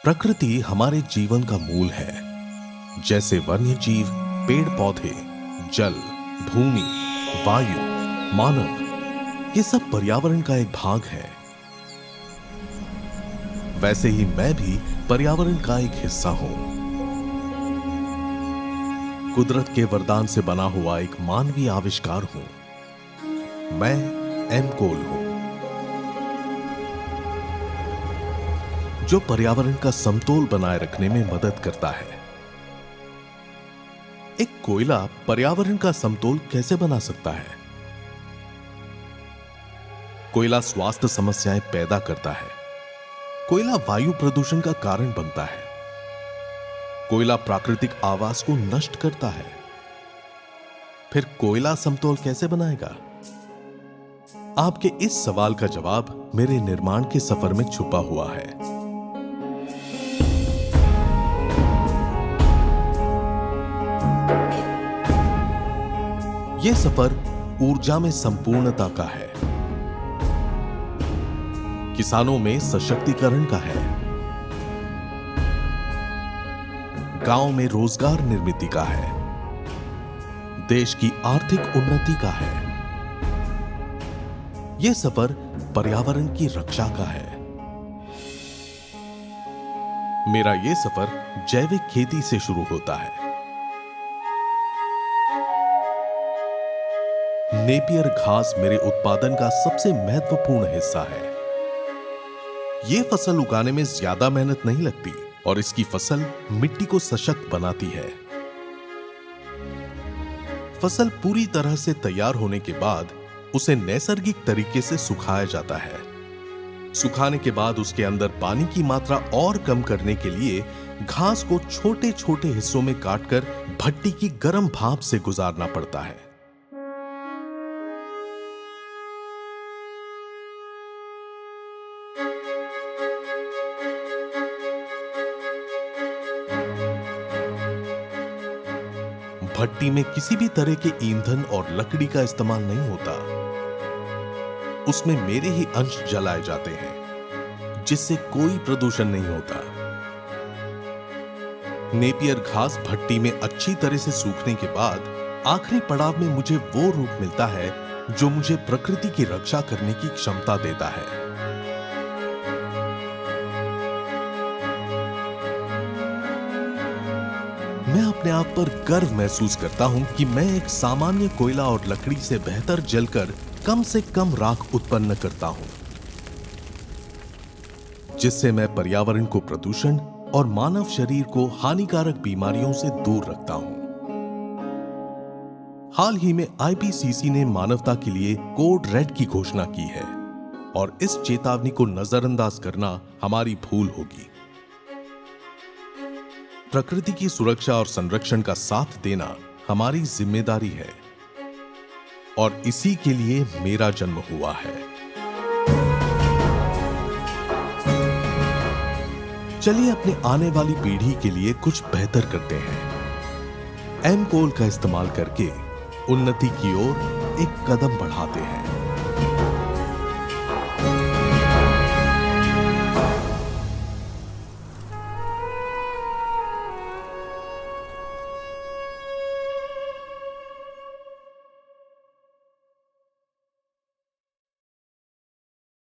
प्रकृति हमारे जीवन का मूल है। जैसे वन्य जीव, पेड़ पौधे, जल, भूमि, वायु, मानव, ये सब पर्यावरण का एक भाग है। वैसे ही मैं भी पर्यावरण का एक हिस्सा हूं। कुदरत के वरदान से बना हुआ एक मानवीय आविष्कार हूं। मैं एम कोल हूं, जो पर्यावरण का समतोल बनाए रखने में मदद करता है। एक कोयला पर्यावरण का समतोल कैसे बना सकता है? कोयला स्वास्थ्य समस्याएं पैदा करता है। कोयला वायु प्रदूषण का कारण बनता है। कोयला प्राकृतिक आवास को नष्ट करता है। फिर कोयला समतोल कैसे बनाएगा? आपके इस सवाल का जवाब मेरे निर्माण के सफर में छुपा हुआ है। यह सफर ऊर्जा में संपूर्णता का है, किसानों में सशक्तिकरण का है, गांव में रोजगार निर्मित का है, देश की आर्थिक उन्नति का है। यह सफर पर्यावरण की रक्षा का है। मेरा यह सफर जैविक खेती से शुरू होता है। नेपियर घास मेरे उत्पादन का सबसे महत्वपूर्ण हिस्सा है। यह फसल उगाने में ज्यादा मेहनत नहीं लगती और इसकी फसल मिट्टी को सशक्त बनाती है। फसल पूरी तरह से तैयार होने के बाद उसे नैसर्गिक तरीके से सुखाया जाता है। सुखाने के बाद उसके अंदर पानी की मात्रा और कम करने के लिए घास को छोटे छोटे हिस्सों में काटकर भट्टी की गर्म भाप से गुजारना पड़ता है। भट्टी में किसी भी तरह के ईंधन और लकड़ी का इस्तेमाल नहीं होता। उसमें मेरे ही अंश जलाए जाते हैं, जिससे कोई प्रदूषण नहीं होता। नेपियर घास भट्टी में अच्छी तरह से सूखने के बाद आखिरी पड़ाव में मुझे वो रूप मिलता है जो मुझे प्रकृति की रक्षा करने की क्षमता देता है। मैं अपने आप पर गर्व महसूस करता हूं कि मैं एक सामान्य कोयला और लकड़ी से बेहतर जलकर कम से कम राख उत्पन्न करता हूं, जिससे मैं पर्यावरण को प्रदूषण और मानव शरीर को हानिकारक बीमारियों से दूर रखता हूं। हाल ही में आईपीसीसी ने मानवता के लिए कोड रेड की घोषणा की है और इस चेतावनी को नजरअंदाज करना हमारी भूल होगी। प्रकृति की सुरक्षा और संरक्षण का साथ देना हमारी जिम्मेदारी है और इसी के लिए मेरा जन्म हुआ है। चलिए अपने आने वाली पीढ़ी के लिए कुछ बेहतर करते हैं। एम कोल का इस्तेमाल करके उन्नति की ओर एक कदम बढ़ाते हैं।